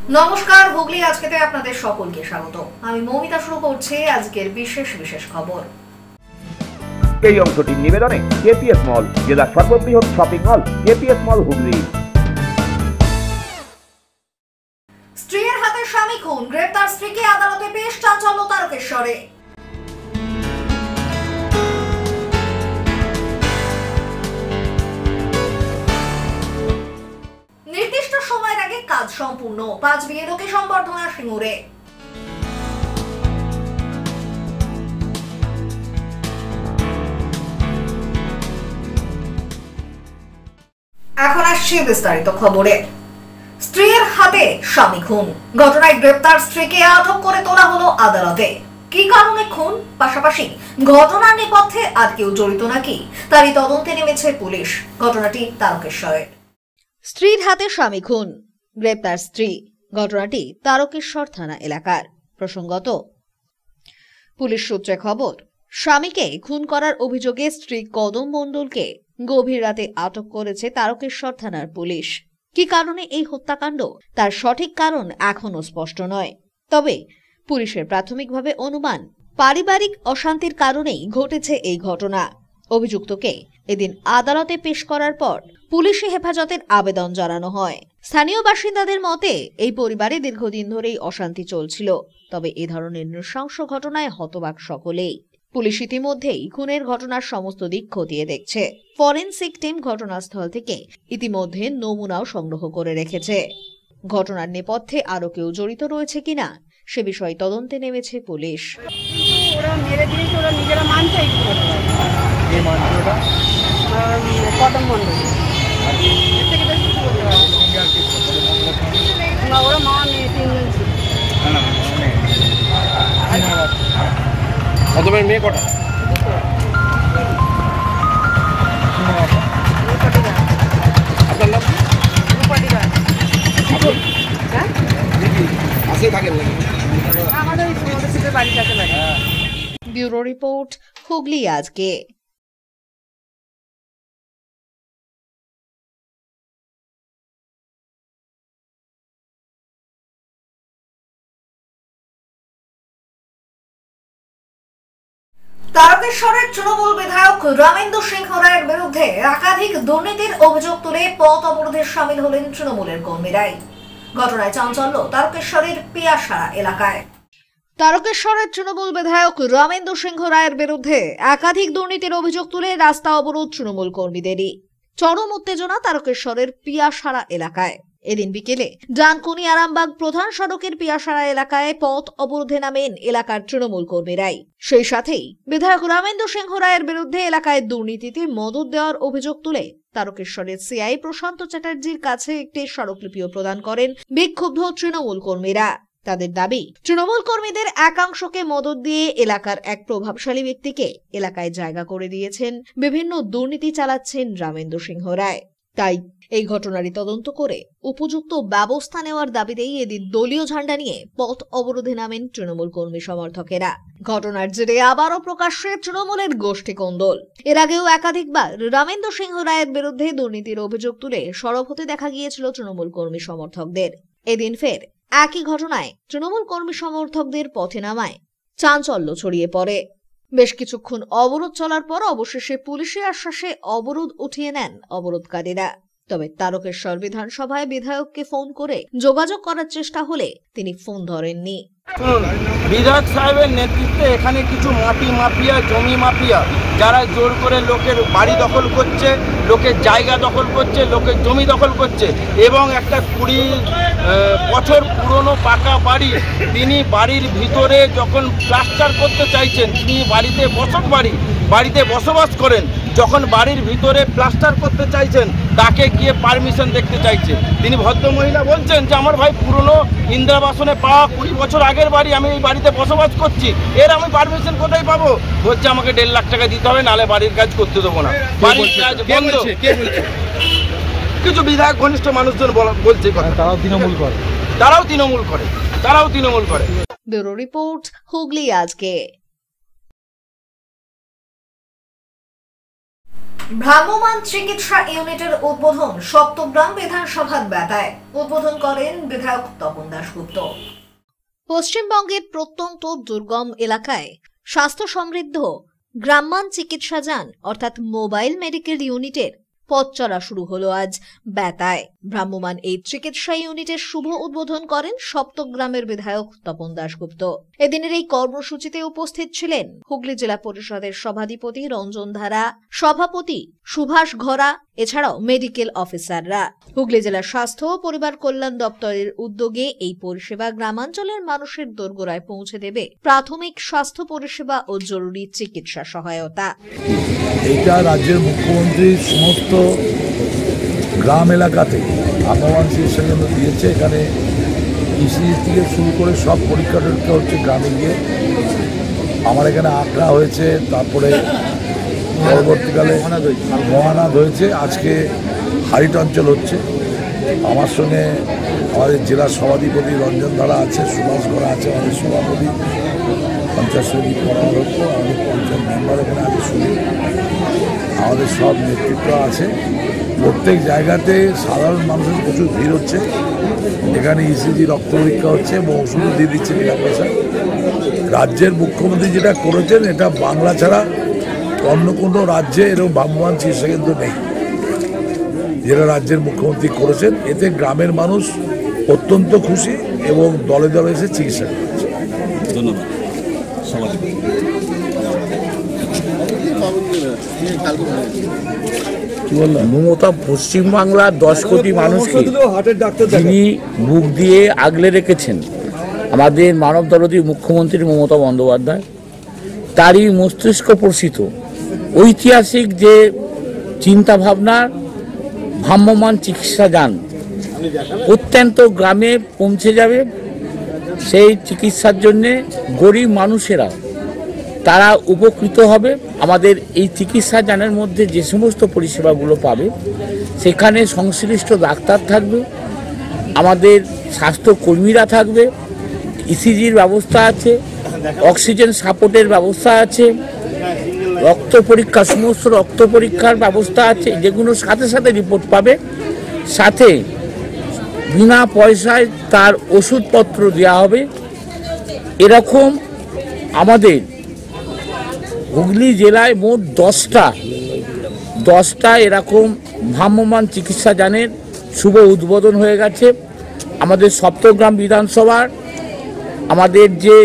নমস্কার, হুগলি আজকেতে আপনাদের সকলকে স্বাগত। আমি মৌমিতা শুরু করছি আজকের বিশেষ খবর। এই অংশটির নিবেদনে কেপিএস মল, জেলার সর্ববৃহৎ শপিং মল কেপিএস মল হুগলি। স্ত্রীর হাতে স্বামী খুন, গ্রেপ্তার স্ত্রীকে আদালতে পেশ, চাঞ্চল্য তারকেশ্বরে। নির্দিষ্ট সময়ের আগে কাজ সম্পূর্ণ, 5 বিএলওকে সংবর্ধনা সিঙ্গুরে। এখন আসছে বিস্তারিত খবরে। স্ত্রীর হাতে স্বামী খুন, ঘটনায় গ্রেপ্তার স্ত্রীকে আটক করে তোলা হলো আদালতে। কি কারণে খুন, পাশাপাশি ঘটনার নেপথ্যে আর কেউ জড়িত নাকি, তারই তদন্তে নেমেছে পুলিশ। ঘটনাটি তারকেশ্বরের। স্ত্রীর হাতে স্বামী খুন, গ্রেপ্তার স্ত্রী। ঘটনাটি তারকেশ্বর থানা এলাকার। প্রসঙ্গত, পুলিশ সূত্রে খবর, স্বামীকে খুন করার অভিযোগে স্ত্রী কদম মণ্ডলকে গভীর রাতে আটক করেছে তারকেশ্বর থানার পুলিশ। কি কারণে এই হত্যাকাণ্ড, তার সঠিক কারণ এখনো স্পষ্ট নয়। তবে পুলিশের প্রাথমিকভাবে অনুমান, পারিবারিক অশান্তির কারণেই ঘটেছে এই ঘটনা। অভিযুক্তকে এদিন আদালতে পেশ করার পর পুলিশি হেফাজতের আবেদন জানানো হয়। স্থানীয় বাসিন্দাদের মতে, এই পরিবারে দীর্ঘদিন ধরেই অশান্তি চলছিল। তবে এ ধরনের নৃশংস ঘটনায় হতবাক সকলেই। পুলিশ ইতিমধ্যেই খুনের ঘটনার সমস্ত দিক খতিয়ে দেখছে। ফরেনসিক টিম ঘটনাস্থল থেকে ইতিমধ্যে নমুনাও সংগ্রহ করে রেখেছে। ঘটনার নেপথ্যে আরো কেউ জড়িত রয়েছে কিনা সে বিষয়ে তদন্তে নেমেছে পুলিশ। মেয়ে কটা? আপনার নাম? ব্যুরো রিপোর্ট, হুগলি আজকে। তারকেশ্বরের তৃণমূল বিধায়ক রামেন্দু সিংহ রায়ের বিরুদ্ধে একাধিক দুর্নীতির অভিযোগ তুলে পথ অবরোধে সামিল হলেন তৃণমূলের কর্মীরাই। ঘটনায় চাঞ্চল্য তারকেশ্বরের পিয়াসারা এলাকায়। তারকেশ্বরের তৃণমূল বিধায়ক রামেন্দু সিংহ রায়ের বিরুদ্ধে একাধিক দুর্নীতির অভিযোগ তুলে রাস্তা অবরোধ তৃণমূল কর্মীদেরই। চরম উত্তেজনা তারকেশ্বরের পিয়াসারা এলাকায়। এদিন বিকেলে ডানকুনি আরামবাগ প্রধান সড়কের পিয়াসারা এলাকায় পথ অবরোধে নামেন এলাকার তৃণমূল কর্মীরাই। সেই সাথেই বিধায়ক রামেন্দু সিংহ রায়ের বিরুদ্ধে এলাকায় দুর্নীতিতে মদত দেওয়ার অভিযোগ তুলে তারকেশ্বরের সিআই প্রশান্ত চ্যাটার্জির কাছে একটি স্মারকলিপিও প্রদান করেন বিক্ষুব্ধ তৃণমূল কর্মীরা। তাদের দাবি, তৃণমূল কর্মীদের একাংশকে মদত দিয়ে এলাকার এক প্রভাবশালী ব্যক্তিকে এলাকায় জায়গা করে দিয়েছেন, বিভিন্ন দুর্নীতি চালাচ্ছেন রামেন্দু সিংহ রায়। তাই এই ঘটনারই তদন্ত করে উপযুক্ত ব্যবস্থা নেওয়ার দাবিতেই এদিন দলীয় ঝান্ডা নিয়ে পথ অবরোধে নামেন তৃণমূল কর্মী সমর্থকেরা। ঘটনার জেরে আবারও প্রকাশ্যে তৃণমূলের গোষ্ঠী কোন্দল। এর আগেও একাধিকবার রামেন্দু সিংহ রায়ের বিরুদ্ধে দুর্নীতির অভিযোগ তুলে সরব হতে দেখা গিয়েছিল তৃণমূল কর্মী সমর্থকদের। এদিন ফের একই ঘটনায় তৃণমূল কর্মী সমর্থকদের পথে নামায় চাঞ্চল্য ছড়িয়ে পড়ে। বেশ কিছুক্ষণ অবরোধ চলার পর অবশেষে পুলিশের আশ্বাসে অবরোধ উঠিয়ে নেন অবরোধকারীরা। তবে তারকেশ্বর বিধানসভায় বিধায়ককে ফোন করে যোগাযোগ করার চেষ্টা হলে তিনি ফোন ধরেননি। বিধায়ক সাহেবের নেতৃত্বে এখানে কিছু মাটি মাফিয়া, জমি মাফিয়া, যারা জোর করে লোকের বাড়ি দখল করছে, লোকের জায়গা দখল করছে, লোকের জমি দখল করছে এবং একটা 20 বছর পুরনো পাকা বাড়ি, তিনি বাড়ির ভিতরে যখন প্লাস্টার করতে চাইছেন, তিনি বাড়িতে বসবাস করেন, যখন বাড়ির ভিতরে প্লাস্টার করতে চাইছেন তাকে গিয়ে পারমিশন দেখতে চাইছে। তিনি ভদ্রমহিলা বলছেন যে আমার ভাই পুরনো ইন্দিরাবাসনে পাওয়া 20 বছর আগের বাড়ি, আমি এই বাড়িতে বসবাস করছি, এর আমি পারমিশন কোথায় পাবো? বলছে আমাকে 1.5 লাখ টাকা দিতে হবে, নাহলে বাড়ির কাজ করতে দেবো না। বাড়ির কাজ বন্ধ। কিছু বিধায়ক ঘনিষ্ঠ মানুষজন বলছে, তারাও তৃণমূল করে। ব্যুরো রিপোর্ট, হুগলি আজকে। ভ্রাম্যমাণ চিকিৎসা ইউনিটের উদ্বোধন সপ্তগ্রাম বিধানসভার বেতায়। উদ্বোধন করেন বিধায়ক তপন দাশগুপ্ত। পশ্চিমবঙ্গের প্রত্যন্ত দুর্গম এলাকায় স্বাস্থ্য সমৃদ্ধ গ্রাম্যান চিকিৎসা যান অর্থাৎ মোবাইল মেডিকেল ইউনিটের পথ চলা শুরু হলো আজ বেতায়। ভ্রাম্যমাণ এই চিকিৎসা ইউনিটের শুভ উদ্বোধন করেন সপ্তগ্রামের বিধায়ক তপন দাশগুপ্ত। এদিনের এই কর্মসূচিতে উপস্থিত ছিলেন হুগলি জেলা পরিষদের সভাধিপতি রঞ্জন ধারা, সভাপতি সুভাষ ঘরা, এছাড়াও মেডিকেল অফিসাররা। হুগলি জেলা স্বাস্থ্য ও পরিবার কল্যাণ দপ্তরের উদ্যোগে এই পরিষেবা গ্রামাঞ্চলের মানুষের দোরগোড়ায় পৌঁছে দেবে প্রাথমিক স্বাস্থ্য পরিষেবা ও জরুরি চিকিৎসা সহায়তা। এটা রাজ্যের মুখ্যমন্ত্রী সমস্ত গ্রাম এলাকাতে ভ্রাম্যমাণ চিকিৎসা কেন্দ্র দিয়েছে। এখানে ইসিজি থেকে শুরু করে সব পরীক্ষা টরীক্ষা হচ্ছে গ্রামে গিয়ে। আমার এখানে আখড়া হয়েছে, তারপরে পরবর্তীকালে মহানাদ হয়েছে, আজকে হারিট অঞ্চল হচ্ছে। আমার সঙ্গে আমাদের জেলার সভাধিপতি রঞ্জন ধারা আছে, সুভাষ ঘরা আছে, আমাদের সভাপতি পঞ্চায়েত সমিতি পরামর্শ, আমাদের পঞ্চায়েত মেম্বার এখানে আছে, শুনি আমাদের সব নেতৃত্ব আছে। প্রত্যেক জায়গাতে সাধারণ মানুষের প্রচুর ভিড় হচ্ছে। এখানে ইসিজি রক্ত পরীক্ষা হচ্ছে এবং ওষুধও দিয়ে দিচ্ছে বিনা পয়সায়। রাজ্যের মুখ্যমন্ত্রী যেটা করেছেন, এটা বাংলা ছাড়া অন্য কোনো রাজ্যে এরকম ভ্রাম্যমাণ চিকিৎসা কেন্দ্র নেই, যেটা রাজ্যের মুখ্যমন্ত্রী করেছেন। এতে গ্রামের মানুষ অত্যন্ত খুশি এবং দলে দলে এসে চিকিৎসা করছে। ধন্যবাদ। মমতা পশ্চিমবাংলার 10 কোটি মানুষকে যিনি বুক দিয়ে আগলে রেখেছেন, আমাদের মানব দরদী মুখ্যমন্ত্রী মমতা বন্দ্যোপাধ্যায়, তারই মস্তিষ্ক প্রসিত ঐতিহাসিক যে চিন্তা ভাবনার ভ্রাম্যমাণ চিকিৎসা যান অত্যন্ত গ্রামে পৌঁছে যাবে। সেই চিকিৎসার জন্যে গরিব মানুষেরা তারা উপকৃত হবে। আমাদের এই চিকিৎসা যানের মধ্যে যে সমস্ত পরিষেবাগুলো পাবে, সেখানে সংশ্লিষ্ট ডাক্তার থাকবে, আমাদের স্বাস্থ্যকর্মীরা থাকবে, ইসিজির ব্যবস্থা আছে, অক্সিজেন সাপোর্টের ব্যবস্থা আছে, রক্ত পরীক্ষা, সমস্ত রক্ত পরীক্ষার ব্যবস্থা আছে, যেগুলো সাথে সাথে রিপোর্ট পাবে, সাথে বিনা পয়সায় তার ওষুধপত্র দেওয়া হবে। এরকম আমাদের হুগলি জেলায় মোট 10টা এরকম ভ্রাম্যমাণ চিকিৎসা যানের শুভ উদ্বোধন হয়ে গেছে। আমাদের সপ্তগ্রাম বিধানসভার আমাদের যে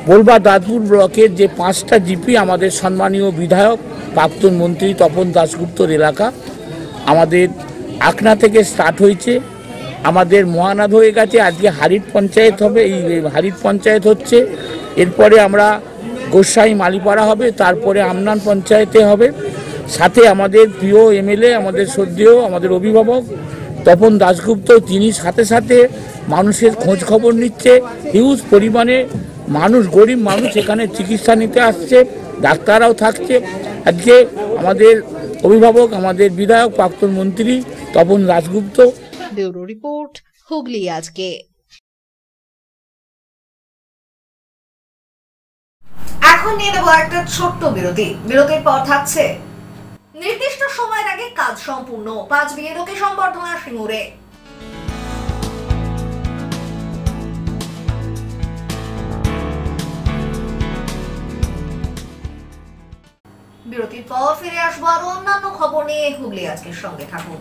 বোলবা দাঁতপুর ব্লকের যে 5টা জিপি আমাদের সম্মানীয় বিধায়ক প্রাক্তন মন্ত্রী তপন দাশগুপ্তর এলাকা, আমাদের আকনা থেকে স্টার্ট হয়েছে, আমাদের মহানাদ হয়ে গেছে, আজকে হারিট পঞ্চায়েত হবে, এই হারিট পঞ্চায়েত হচ্ছে, এরপরে আমরা গোসাই মালিপাড়া হবে, তারপরে আমনান পঞ্চায়েতে হবে। সাথে আমাদের প্রিয় এমএলএ, আমাদের শ্রদ্ধেয়, আমাদের অভিভাবক তপন দাশগুপ্ত, তিনি সাথে সাথে মানুষের খোঁজ খবর নিচ্ছে। হিউজ পরিমাণে মানুষ, গরিব মানুষ এখানে চিকিৎসা নিতে আসছে, ডাক্তাররাও থাকছে। আজকে আমাদের অভিভাবক, আমাদের বিধায়ক প্রাক্তন মন্ত্রী তপন দাশগুপ্ত। ব্যুরো রিপোর্ট, হুগলি আজকে। এখন নিয়ে নেব একটা ছোট্ট বিরতি। বিরতির পর থাকছে নির্দিষ্ট সময়ের আগে কাজ সম্পূর্ণ, 5 বিএলওকে সম্বর্ধনা সিঙ্গুরে। বিরতির পর ফিরে আসবো আরো অন্যান্য খবর নিয়ে। হুগলি আজকের সঙ্গে থাকুন।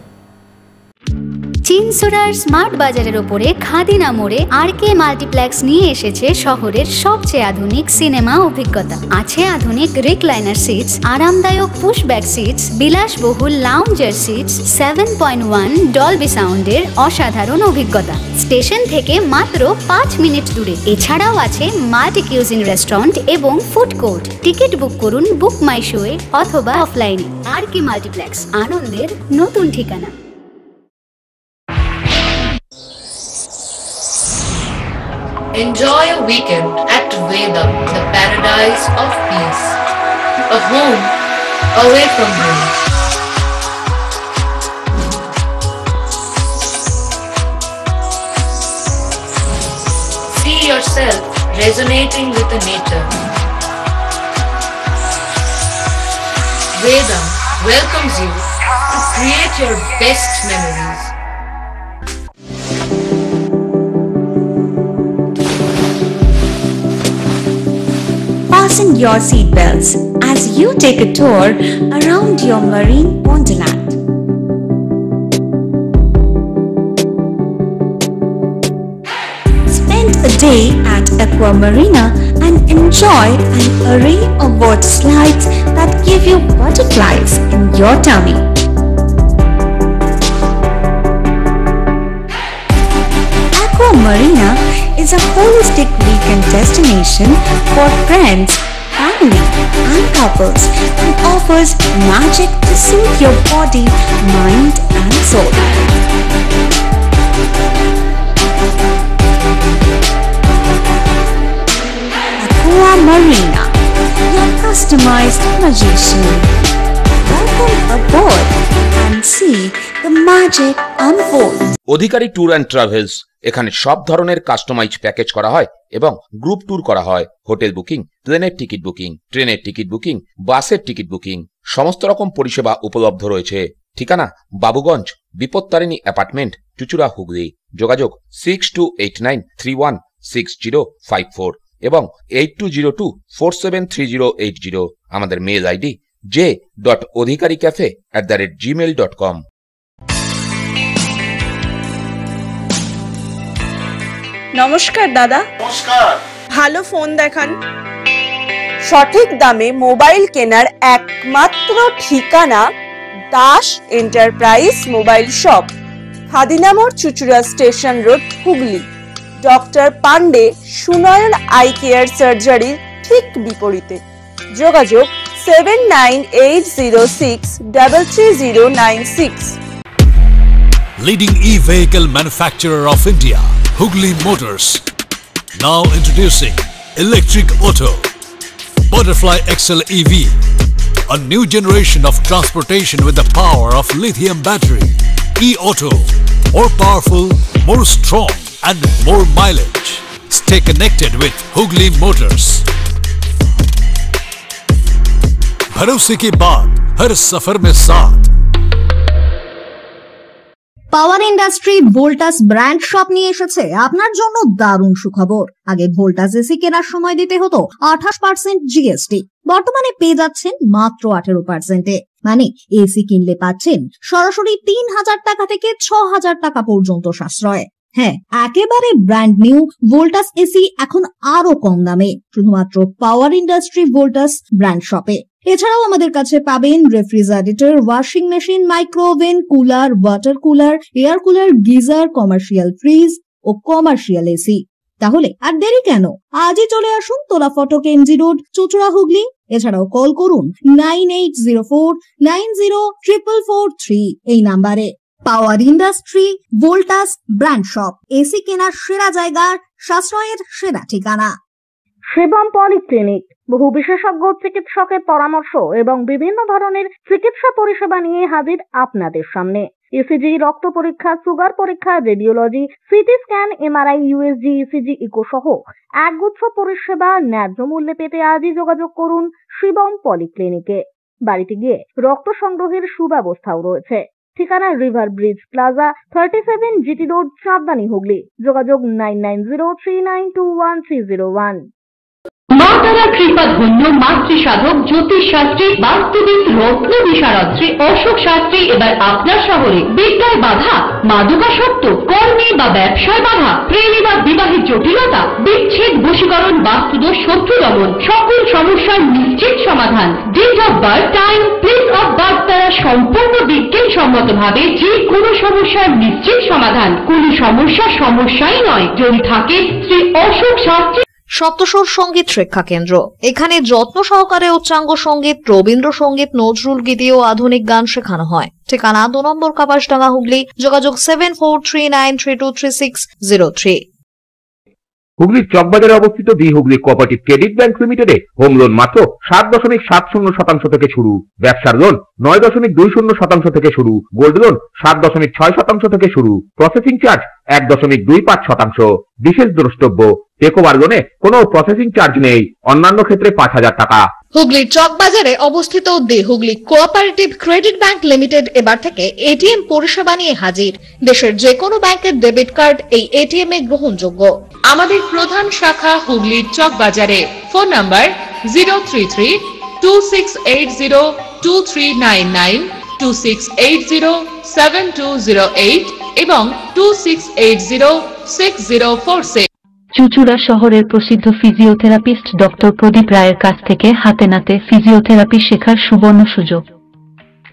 চিনসোরার স্মার্ট বাজারের ওপরে খাদিনা মোড়ে আরকে মাল্টিপ্লেক্স নিয়ে এসেছে শহরের সবচেয়ে আধুনিক সিনেমা অভিজ্ঞতা। আছে আধুনিক রিক্লাইনার সিটস, আরামদায়ক পুশব্যাক সিটস, বিলাসবহুল লাউঞ্জার সিটস, 7.1 ডলবি সাউন্ডের অসাধারণ অভিজ্ঞতা। স্টেশন থেকে মাত্র 5 মিনিট দূরে। এছাড়াও আছে মাল্টি কিউজিন রেস্টুরেন্ট এবং ফুড কোর্ট। টিকিট বুক করুন বুক মাই শোয়ে অথবা অফলাইনে। আরকে মাল্টিপ্লেক্স, আনন্দের নতুন ঠিকানা। Enjoy a weekend at Veda, the paradise of peace. A home away from home. See yourself resonating with the nature. Vedam welcomes you to create your best memories. Fasten your seatbelts as you take a tour around your marine wonderland. Spend a day at Aqua Marina and enjoy an array of water slides that give you butterflies in your tummy. Aqua Marina is a holistic weekend destination for friends, family and couples and offers magic to soothe your body, mind and soul. Aqua Marina, your customized magician. Welcome aboard and see the magic unfold. Adhikari tour and travels এখানে সব ধরনের customise package করা হয় এবং group tour করা হয়। Hotel booking, প্লেনের ticket booking, ট্রেনের টিকিট বুকিং, বাসের টিকিট বুকিং, সমস্ত রকম পরিষেবা উপলব্ধ রয়েছে। ঠিকানা বাবুগঞ্জ, বিপত্তারিণী অ্যাপার্টমেন্ট, চুচুড়া, হুগলি। যোগাযোগ 6289316054 এবং 8202473080। আমাদের মেল আইডি j.odhikaricafe@gmail.com। নমস্কার দাদা। নমস্কার। ভালো ফোন দেখান। সঠিক দামে মোবাইল কেনার একমাত্র ঠিকানা Das enterprise mobile shop, Khadinamore, Chuchura station road, Hooghly. Doctor Pandey Sunayan eye care সার্জারির ঠিক বিপরীতে। যোগাযোগ 7980633096। Leading e-vehicle manufacturer of India, Hugli Motors. Now introducing Electric Auto, Butterfly XL EV, a new generation of transportation with the power of lithium battery. E-Auto, more powerful, more strong and more mileage. Stay connected with Hugli Motors. भरोसे के बाद हर सफर में साथ। পাওয়ার industry Voltas brand shop নিয়ে এসেছে আপনার জন্য দারুণ সুখবর। আগে ভোল্টাস এসি কেনার সময় দিতে হতো 28% জিএসটি, বর্তমানে পেয়ে যাচ্ছেন মাত্র 18%। মানে এসি কিনলে পাচ্ছেন সরাসরি 3000 টাকা থেকে 6000 টাকা পর্যন্ত সাশ্রয়। হ্যাঁ, একেবারে ব্র্যান্ড নিউ ভোল্টাস এসি এখন আরো কম দামে, শুধুমাত্র পাওয়ার ইন্ডাস্ট্রি ভোল্টাস ব্র্যান্ড শপে। এছাড়াও আমাদের কাছে পাবেন refrigerator, washing machine, micro oven, cooler, water cooler, air cooler, geyser, commercial fridge ও কমার্শিয়াল এসি। তাহলে আর দেরি কেন, আজই চলে আসুন তোলা ফটক, এমজি রোড, চুচুড়া, হুগলি। এছাড়াও কল করুন 9804904443 এই নাম্বারে। Power industry Voltas brand shop, AC কেনার সেরা জায়গা, সাশ্রয়ের সেরা ঠিকানা। শিবম পলিক্লিনিক বহু বিশেষজ্ঞ চিকিৎসকের পরামর্শ এবং বিভিন্ন ধরনের চিকিৎসা পরিষেবা নিয়ে হাজির আপনাদের সামনে। ইসিজি, রক্ত পরীক্ষা, সুগার পরীক্ষা, radiology, CT scan, MRI, USG, ECG, echo সহ একগুচ্ছ পরিষেবা ন্যায্য মূল্যে পেতে আজই যোগাযোগ করুন শিবম পলিক্লিনিকে। বাড়িতে গিয়ে রক্ত সংগ্রহের সুব্যবস্থাও রয়েছে। ঠিকানা river bridge plaza, 37 GT road, সাবধানী, হুগলি। যোগাযোগ 9903921301। মা তারা কৃপাধন্য মাতৃ সাধক, জ্যোতিষ শাস্ত্রী, বাস্তুবিদ, রত্ন বিশারদ অশোক শাস্ত্রী এবার আপনার শহরে। বিদ্যায় বাধা, মাদকাসক্ত, কর্মে বা ব্যবসায় বাধা, প্রেমে বা বিবাহের জটিলতা, বিচ্ছেদ, বশীকরণ, বাস্তুদোষ, শত্রু দমন, সকল সমস্যার নিশ্চিত সমাধান। Date of birth, time, place of birth দ্বারা সম্পূর্ণ বিজ্ঞানসম্মত ভাবে যে কোনো সমস্যার নিশ্চিত সমাধান। কোন সমস্যাই নয় যদি থাকে শ্রী অশোক শাস্ত্রী। সপ্তস্বর সঙ্গীত শিক্ষা কেন্দ্র, এখানে যত্ন সহকারে উচ্চাঙ্গ সঙ্গীত, রবীন্দ্রসঙ্গীত, নজরুল গীতি ও আধুনিক গান শেখানো হয়। ঠিকানা 2 নম্বর কাপাসডাঙ্গা, হুগলি। যোগাযোগ 7439323603। হুগলির চকবাজারে অবস্থিত the Hooghly cooperative credit bank লিমিটেডে হোম লোন মাত্র 7.70% থেকে শুরু, ব্যবসার লোন 9.20% থেকে শুরু, গোল্ড লোন 7.6% থেকে শুরু, প্রসেসিং চার্জ 1.25%। বিশেষ দ্রষ্টব্য, টেকোবার্গনে কোনো প্রসেসিং চার্জ নেই, অন্যান্য ক্ষেত্রে 5,000 টাকা। হুগলির চকবাজারে অবস্থিত the Hooghly cooperative credit bank limited এবার থেকে এটিএম পরিষেবা নিয়ে হাজির। দেশের যে কোনো ব্যাংকের ডেবিট কার্ড এই এটিএম এ গ্রহণযোগ্য। আমাদের প্রধান শাখা হুগলির চকবাজারে। ফোন নাম্বার 033-2680-2399, 2680-7208 এবং 2680-6046। চুচুড়া শহরের প্রসিদ্ধ ফিজিওথেরাপিস্ট ডক্টর প্রদীপ রায়ের কাছ থেকে হাতে নাতে ফিজিওথেরাপি শেখার সুবর্ণ সুযোগ।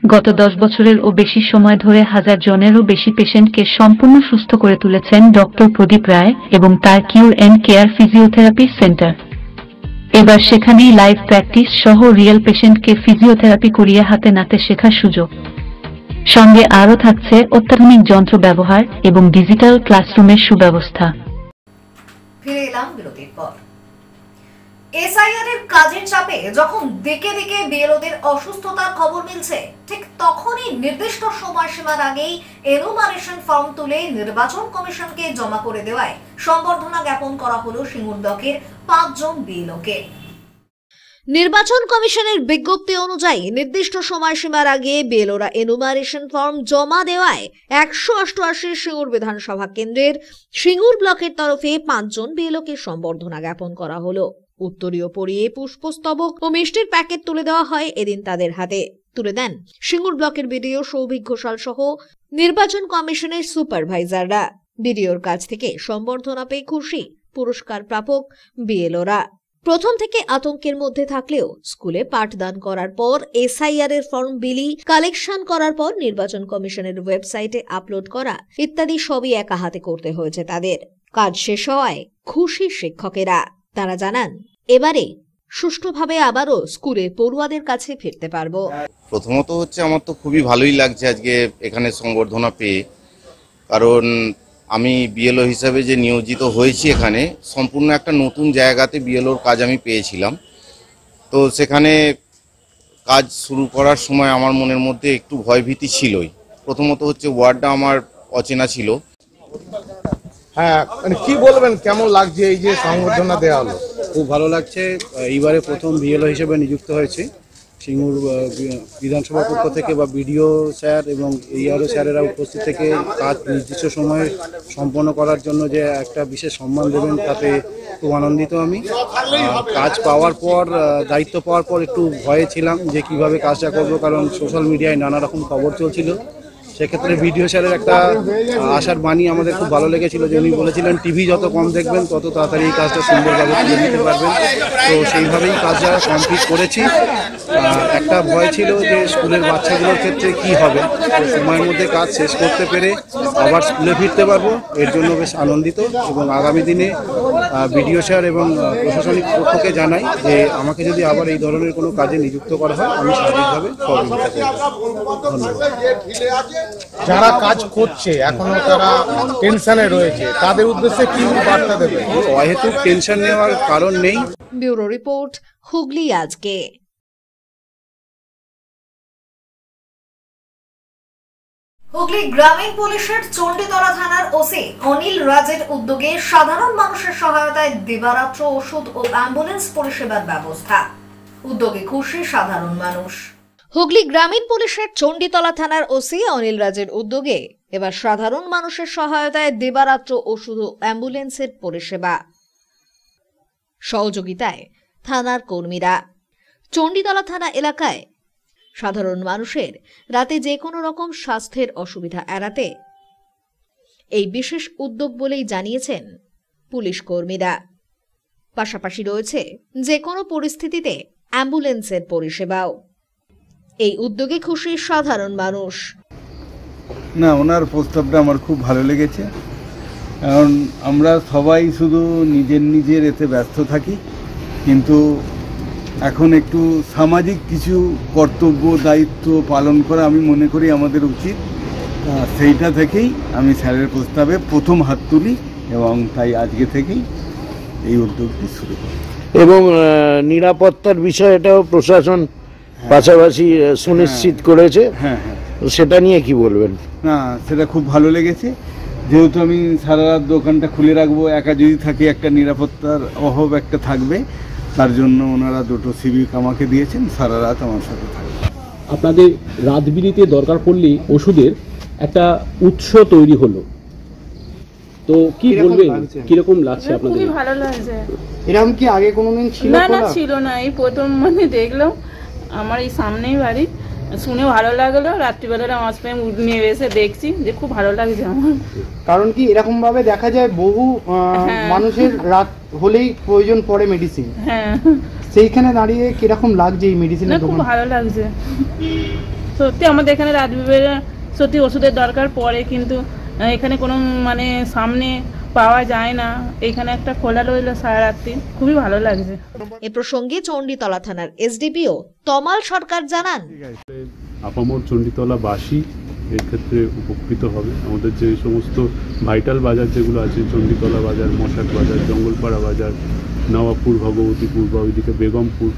গত 10 বছরের ও বেশি সময় ধরে 1000 জনেরও বেশি পেশেন্টকে সম্পূর্ণ সুস্থ করে তুলেছেন ডক্টর প্রদীপ রায় এবং তার কিউর এন্ড কেয়ার ফিজিওথেরাপি সেন্টার। এবার সেখানেই লাইভ প্র্যাকটিস সহ রিয়েল পেশেন্টকে ফিজিওথেরাপি করিয়ে হাতে নাতে শেখার সুযোগ। সঙ্গে আরও থাকছে অত্যাধুনিক যন্ত্র ব্যবহার এবং ডিজিটাল ক্লাসরুমের সুব্যবস্থা। ফিরে এলাম বিরতির পর। এসআইআর এর কাজের চাপে যখন দিকে দিকে বিএলওদের অসুস্থতার খবর মিলছে, ঠিক তখনই নির্দিষ্ট সময়সীমার আগেই এনুমারেশন ফর্ম তুলে নির্বাচন কমিশনকে জমা করে দেওয়ায় সংবর্ধনা জ্ঞাপন করা হলো সিঙ্গুর ব্লকের 5 জন বিএলওকে। নির্বাচন কমিশনের বিজ্ঞপ্তি অনুযায়ী নির্দিষ্ট সময়সীমার আগে বিএলওরা এনুমারেশন ফর্ম জমা দেওয়ায় 188 সিঙ্গুর বিধানসভা কেন্দ্রের সিঙ্গুর ব্লকের তরফে 5 জন বিএলওকে সংবর্ধনা জ্ঞাপন করা হলো। উত্তরীয় পরিয়ে পুষ্পস্তবক ও মিষ্টির প্যাকেট তুলে দেওয়া হয় এদিন তাদের হাতে। তুলে দেন সিঙ্গুর ব্লকের বিডিও সৌভিক ঘোষাল সহ নির্বাচন কমিশনের সুপারভাইজাররা। বিডিওর কাছ থেকে সংবর্ধনা পেয়ে খুশি পুরস্কার প্রাপক বিএলওরা। প্রথম থেকে আতঙ্কের মধ্যে থাকলেও স্কুলে পাঠদান করার পর এসআইআর এর ফর্ম বিলি কালেকশন করার পর নির্বাচন কমিশনের ওয়েবসাইটে আপলোড করা ইত্যাদি সবই একা হাতে করতে হয়েছে তাদের। কাজ শেষ হওয়ায় খুশি শিক্ষকেরা। তারা জানান, এবারে সুষ্ঠুভাবে আবারও স্কুলে পড়ুয়াদের কাছে ফিরতে পারবো। প্রথমত হচ্ছে আমার তো খুবই ভালোই লাগছে আজকে এখানে সংবর্ধনা পেয়ে, কারণ আমি বিএলও হিসাবে যে নিয়োজিত হয়েছি এখানে সম্পূর্ণ একটা নতুন জায়গাতে বিএলওর কাজ আমি পেয়েছিলাম। তো সেখানে কাজ শুরু করার সময় আমার মনের মধ্যে একটু ভয়ভীতি ছিলই। প্রথমত হচ্ছে ওয়ার্ডটা আমার অচেনা ছিল। হ্যাঁ, মানে কি বলবেন, কেমন লাগছে এই যে সংবর্ধনা দেওয়া হলো? খুব ভালো লাগছে। এইবারে প্রথম বিএলও হিসেবে নিযুক্ত হয়েছে সিঙ্গুর বিধানসভার পক্ষ থেকে বা বিডিও স্যার এবং এইআরও স্যারেরা উপস্থিত থেকে কাজ নির্দিষ্ট সময়ে সম্পন্ন করার জন্য যে একটা বিশেষ সম্মান দেবেন তাতে খুব আনন্দিত আমি। কাজ পাওয়ার পর, দায়িত্ব পাওয়ার পর একটু ভয়ে ছিলাম যে কিভাবে কাজটা করব, কারণ সোশ্যাল মিডিয়ায় নানা রকম খবর চলছিল। সেক্ষেত্রে বিডিও স্যারের একটা আশার বাণী আমাদের খুব ভালো লেগেছিল যে উনি বলেছিলেন টিভি যত কম দেখবেন তত তাড়াতাড়ি এই কাজটা সুন্দরভাবে তুলে দিতে পারবেন। তো সেইভাবেই কাজটা কমপ্লিট করেছি। একটা ভয় ছিল যে স্কুলের বাচ্চাগুলোর ক্ষেত্রে কি হবে, সময়ের মধ্যে কাজ শেষ করতে পেরে আবার স্কুলে ফিরতে পারবো, এর জন্য বেশ আনন্দিত। এবং আগামী দিনে বিডিও স্যার এবং প্রশাসনিক পক্ষকে জানাই যে আমাকে যদি আবার এই ধরনের কোনো কাজে নিযুক্ত করা হয় আমি সার্বিকভাবে সহযোগিতা করব। ধন্যবাদ। যারা কাজ করছে এখনো তারা টেনশনে রয়েছে, তাদের উদ্দেশ্যে কি বার্তা দেবে? অহেতুক টেনশন নেওয়ার কারণ নেই। ব্যুরো রিপোর্ট, হুগলি আজকে। হুগলি গ্রামীণ পুলিশের চণ্ডীতলা থানার ওসি অনিল রাজের উদ্যোগে সাধারণ মানুষের সহায়তায় দিবারাত্র ওষুধ ও অ্যাম্বুলেন্স পরিষেবার ব্যবস্থা। উদ্যোগে খুশি সাধারণ মানুষ। হুগলি গ্রামীণ পুলিশের চণ্ডীতলা থানার ওসি অনিল রাজের উদ্যোগে এবার সাধারণ মানুষের সহায়তায় দিবারাত্র ওষুধ ও অ্যাম্বুলেন্সের পরিষেবা। সহযোগিতায় থানার কর্মীরা। চণ্ডীতলা থানা এলাকায় সাধারণ মানুষের রাতে যে কোনো রকম স্বাস্থ্যের অসুবিধা এড়াতে এই বিশেষ উদ্যোগ বলেই জানিয়েছেন পুলিশ কর্মীরা। পাশাপাশি রয়েছে যে কোনো পরিস্থিতিতে অ্যাম্বুলেন্সের পরিষেবাও। এই উদ্যোগে খুশি সাধারণ মানুষ। না, ওনার প্রস্তাবটা আমার খুব ভালো লেগেছে, কারণ আমরা সবাই শুধু নিজের এতে ব্যস্ত থাকি, কিন্তু এখন একটু সামাজিক কিছু কর্তব্য দায়িত্ব পালন করা আমি মনে করি আমাদের উচিত। সেইটা থেকেই আমি স্যারের প্রস্তাবে প্রথম হাত তুলি এবং তাই আজকে থেকেই এই উদ্যোগটি শুরু করি। এবং নিরাপত্তার বিষয়টাও প্রশাসন পাশাপাশি সুনিশ্চিত করেছে। হ্যাঁ হ্যাঁ, সেটা নিয়ে কি বলবেন? না, সেটা খুব ভালো লেগেছে। যেহেতু আমি সারা রাত দোকানটা খুলে রাখবো, একা যদি থাকি একটা নিরাপত্তার অভাব একটা থাকবে, তার জন্য ওনারা দুটো সিভিক আমাকে দিয়েছেন, সারা রাত আমার সাথে থাকবে। আপনাদের রাতবিরিতে দরকার পড়লে ওষুধের একটা উৎস তৈরি হলো, তো কি বলবেন, কিরকম লাগছে আপনাদের? খুবই ভালো লাগছে। এরকম কি আগে কোনোদিন ছিল? না ছিল না, এই প্রথম মানে দেখলাম। আমার এই সামনেই বাড়ি, শুনে ভালো লাগলো। রাত্রিবেলা আমার স্প্যাম নিয়ে এসে দেখছি যে খুব ভালো লাগছে আমার। কারণ কি এরকম ভাবে দেখা যায় বহু মানুষের রাত হলেই প্রয়োজন পড়ে মেডিসিন। হ্যাঁ, সেইখানে দাঁড়িয়ে কিরকম লাগছে এই মেডিসিনের দোকান? খুব ভালো লাগছে সত্যি। আমাদের এখানে রাতবিবেলা সত্যি ওষুধের দরকার পড়ে, কিন্তু এখানে কোনো মানে সামনে পাওয়া যায় না। এখানে একটা খোলা রইলো সারা রাত্রি, খুবই ভালো লাগছে। এ প্রসঙ্গে চণ্ডীতলা থানার এসডিপিও তমাল সরকার জানান, আপামর চণ্ডীতলা বাসী এর ক্ষেত্রে উপকৃত হবে। আমাদের যে সমস্ত ভাইটাল বাজার যেগুলো আছে, চণ্ডীতলা বাজার, মশাক বাজার, জঙ্গলপাড়া বাজার, নবাবপুর, ভগবতীপুর বা ওইদিকে বেগমপুর,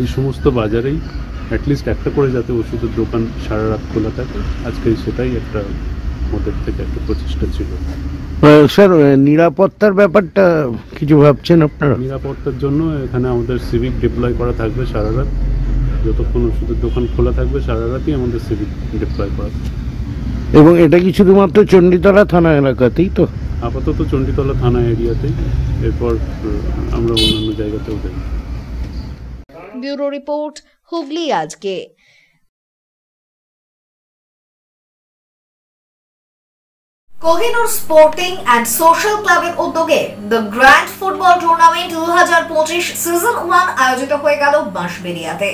এই সমস্ত বাজারেই অ্যাটলিস্ট একটা করে যাতে ওষুধের দোকান সারা রাত খোলা থাকে, আজকে সেটাই একটা ওদের থেকে একটা প্রচেষ্টা ছিল। স্যার, নিরাপত্তার ব্যাপারটা কিছু ভাবছেন আপনারা? নিরাপত্তার জন্য এখানে আমাদের সিভিক ডিপ্লয় করা থাকবে সারা রাত। যতক্ষণ ওষুধের দোকান খোলা থাকবে সারা রাতই আমাদের সিভিক ডিপ্লয় করা থাকবে। এবং এটা কি শুধুমাত্র চণ্ডীতলা থানা এলাকাতেই তো? আপাতত চণ্ডীতলা থানা এরিয়াতেই, এরপর আমরা অন্যান্য জায়গাতেও যাই। ব্যুরো রিপোর্ট, হুগলি আজকে। কোহিনুর স্পোর্টিং অ্যান্ড সোশ্যাল ক্লাবের উদ্যোগে the grand football tournament 2025 season 1 আয়োজিত হয়ে গেল বাঁশবেড়িয়াতে।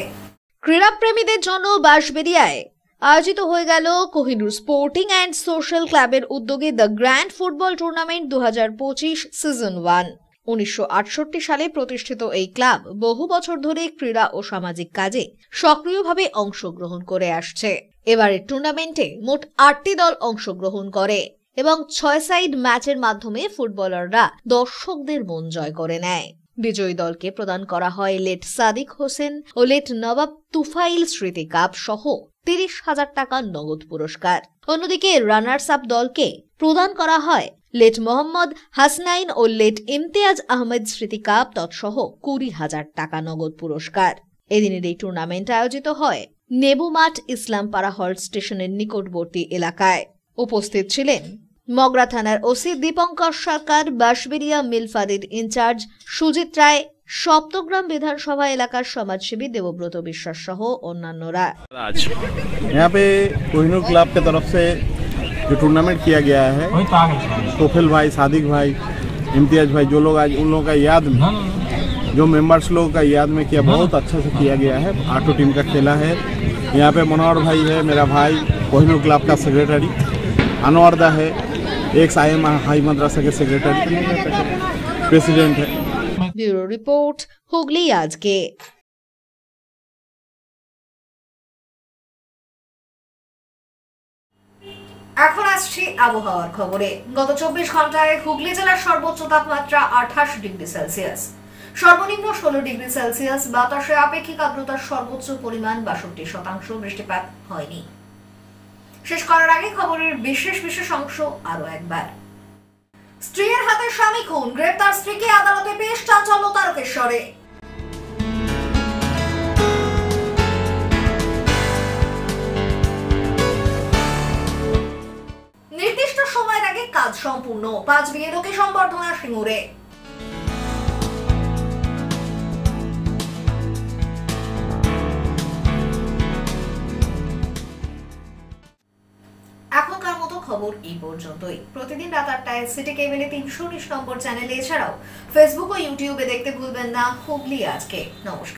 ক্রীড়াপ্রেমীদের জন্য বাঁশবেড়িয়ায় আয়োজিত হয়ে গেল কোহিনুর স্পোর্টিং অ্যান্ড সোশ্যাল ক্লাবের উদ্যোগে the grand football tournament 2025 season 1। 1968 সালে প্রতিষ্ঠিত এই ক্লাব বহু বছর ধরে ক্রীড়া ও সামাজিক কাজে সক্রিয়ভাবে অংশগ্রহণ করে আসছে। এবারের টুর্নামেন্টে মোট 8টি দল অংশগ্রহণ করে এবং 6 সাইড ম্যাচের মাধ্যমে ফুটবলাররা দর্শকদের মন জয় করে নেয়। বিজয়ী দলকে প্রদান করা হয় লেট সাদিক হোসেন ও লেট নবাব তুফাইল স্মৃতি কাপ সহ 30,000 টাকা নগদ পুরস্কার। অন্যদিকে রানার্স আপ দলকে প্রদান করা হয় লেট মোহাম্মদ হাসনাইন ও লেট ইমতিয়াজ আহমেদ স্মৃতি কাপ তৎসহ 20,000 টাকা নগদ পুরস্কার। এদিনের এই টুর্নামেন্ট আয়োজিত হয় নেবু মাঠ ইসলামপাড়া হল্ট স্টেশনের নিকটবর্তী এলাকায়। উপস্থিত ছিলেন মগরা থানার ওসি দীপঙ্কর সরকার, বাঁশবেড়িয়া মিলফাদের ইনচার্জ সুজিত রায়, सप्तग्राम विधानसभा इलाकार समाजसेवी देवव्रत विश्वास सह अन्यान्यरा। आज यहाँ पे कोहिनूर क्लब के तरफ से जो टूर्नामेंट किया गया है, तोफिल भाई, सादिक भाई, इम्तियाज भाई, जो लोग आज उन लोगों का याद में, जो मेंबर्स लोगों का याद में किया, बहुत अच्छा से किया गया है। 8 टीम का खेला है। यहाँ पे मनोहर भाई है, मेरा भाई, कोहिनूर क्लब का सेक्रेटरी। अनवरदा है, एक्स IM हाई मद्रासा के सेक्रेटरी, प्रेसिडेंट है। ब्यूरो रिपोर्ट, हुगली आज के। এখন আসছি আবহাওয়ার খবরে। গত 24 ঘন্টায় হুগলি জেলার সর্বোচ্চ তাপমাত্রা 28 ডিগ্রি সেলসিয়াস, সর্বনিম্ন 16 ডিগ্রি সেলসিয়াস। বাতাসে আপেক্ষিক আর্দ্রতার সর্বোচ্চ পরিমাণ 62%। বৃষ্টিপাত হয়নি। শেষ করার আগে খবরের বিশেষ অংশ আরো একবার। স্ত্রীর হাতে স্বামী খুন, গ্রেপ্তার স্ত্রীকে আদালতে পেশ, চাঞ্চল্য তারকেশ্বরে। নির্দিষ্ট সময়ের আগে কাজ সম্পূর্ণ, 5 বিএলওকে সংবর্ধনা সিঙ্গুরে। এখনকার মতো খবর এই পর্যন্তই। প্রতিদিন রাত 8টায় সিটি কেবলে 319 নম্বর চ্যানেলে, এছাড়াও ফেসবুক ও ইউটিউবে দেখতে ভুলবেন না হুগলি আজকে। নমস্কার।